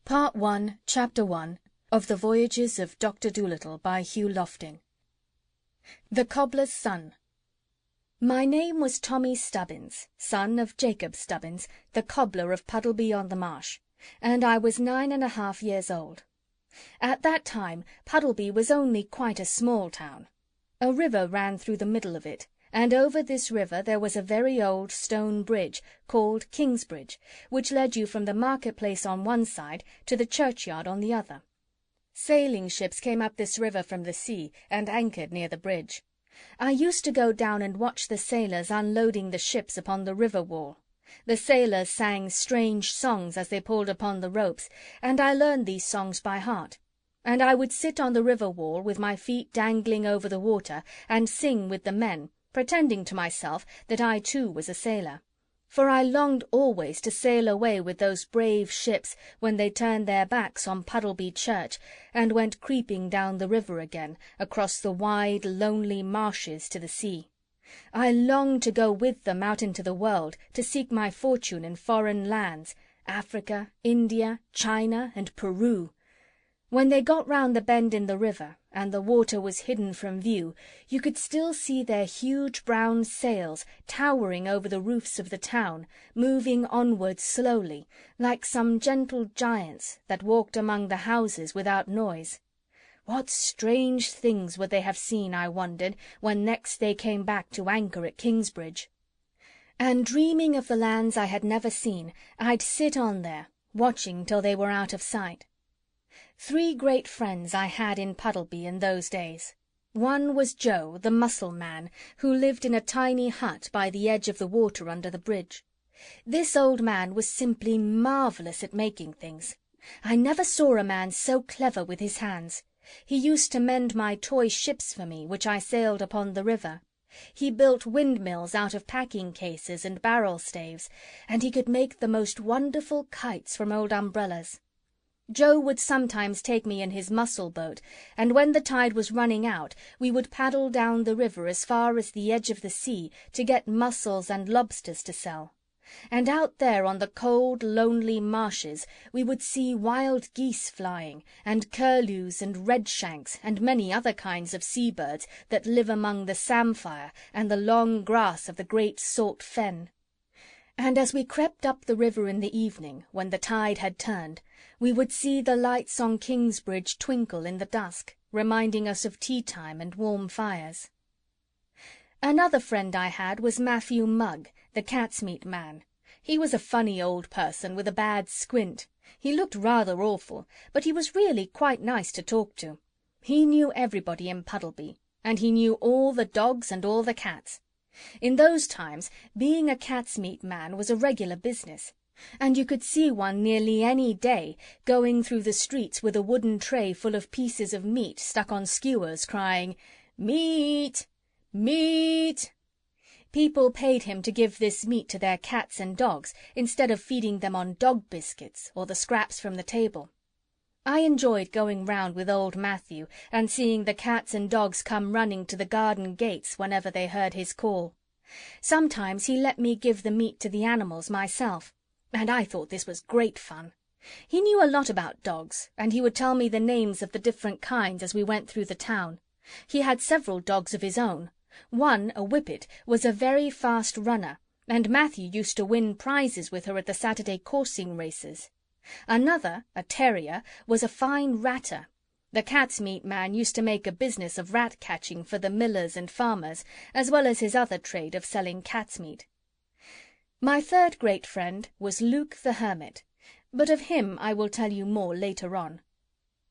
Part 1, Chapter 1 of The Voyages of Dr. Dolittle by Hugh Lofting. The Cobbler's Son. My name was Tommy Stubbins, son of Jacob Stubbins, the cobbler of Puddleby-on-the-Marsh, and I was 9½ years old. At that time Puddleby was only quite a small town. A river ran through the middle of it, and over this river there was a very old stone bridge, called Kingsbridge, which led you from the market-place on one side to the churchyard on the other. Sailing ships came up this river from the sea and anchored near the bridge. I used to go down and watch the sailors unloading the ships upon the river wall. The sailors sang strange songs as they pulled upon the ropes, and I learned these songs by heart. And I would sit on the river wall with my feet dangling over the water and sing with the men, pretending to myself that I too was a sailor. For I longed always to sail away with those brave ships when they turned their backs on Puddleby Church and went creeping down the river again, across the wide, lonely marshes to the sea. I longed to go with them out into the world, to seek my fortune in foreign lands, Africa, India, China, and Peru. When they got round the bend in the river, and the water was hidden from view, you could still see their huge brown sails towering over the roofs of the town, moving onwards slowly, like some gentle giants that walked among the houses without noise. What strange things would they have seen, I wondered, when next they came back to anchor at Kingsbridge? And dreaming of the lands I had never seen, I'd sit on there, watching till they were out of sight. 3 great friends I had in Puddleby in those days. One was Joe, the mussel man, who lived in a tiny hut by the edge of the water under the bridge. This old man was simply marvellous at making things. I never saw a man so clever with his hands. He used to mend my toy ships for me, which I sailed upon the river. He built windmills out of packing-cases and barrel-staves, and he could make the most wonderful kites from old umbrellas. Joe would sometimes take me in his mussel boat, and when the tide was running out we would paddle down the river as far as the edge of the sea to get mussels and lobsters to sell. And out there on the cold, lonely marshes we would see wild geese flying, and curlews and redshanks, and many other kinds of sea-birds that live among the samphire and the long grass of the great salt fen. And as we crept up the river in the evening, when the tide had turned, we would see the lights on Kingsbridge twinkle in the dusk, reminding us of tea-time and warm fires. Another friend I had was Matthew Mugg, the cat's-meat man. He was a funny old person with a bad squint. He looked rather awful, but he was really quite nice to talk to. He knew everybody in Puddleby, and he knew all the dogs and all the cats. In those times, being a cat's-meat man was a regular business, and you could see one nearly any day going through the streets with a wooden tray full of pieces of meat stuck on skewers, crying, "Meat! Meat!" People paid him to give this meat to their cats and dogs instead of feeding them on dog biscuits or the scraps from the table. I enjoyed going round with old Matthew and seeing the cats and dogs come running to the garden gates whenever they heard his call. Sometimes he let me give the meat to the animals myself, and I thought this was great fun. He knew a lot about dogs, and he would tell me the names of the different kinds as we went through the town. He had several dogs of his own. One, a whippet, was a very fast runner, and Matthew used to win prizes with her at the Saturday coursing races. Another, a terrier, was a fine ratter. The cat's-meat man used to make a business of rat-catching for the millers and farmers, as well as his other trade of selling cat's meat. My third great friend was Luke the Hermit, but of him I will tell you more later on.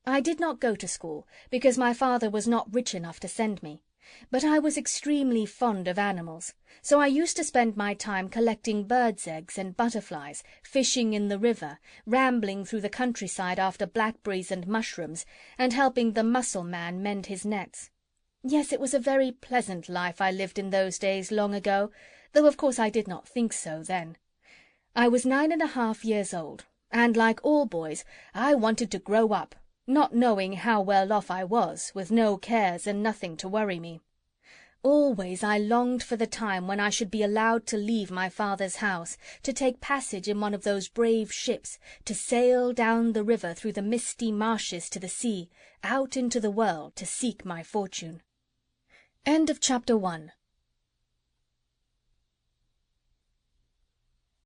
I did not go to school, because my father was not rich enough to send me. But I was extremely fond of animals, so I used to spend my time collecting birds' eggs and butterflies, fishing in the river, rambling through the countryside after blackberries and mushrooms, and helping the mussel man mend his nets. Yes, it was a very pleasant life I lived in those days long ago, though of course I did not think so then. I was 9½ years old, and like all boys, I wanted to grow up, not knowing how well off I was, with no cares and nothing to worry me. Always I longed for the time when I should be allowed to leave my father's house, to take passage in one of those brave ships, to sail down the river through the misty marshes to the sea, out into the world to seek my fortune. End of Chapter 1.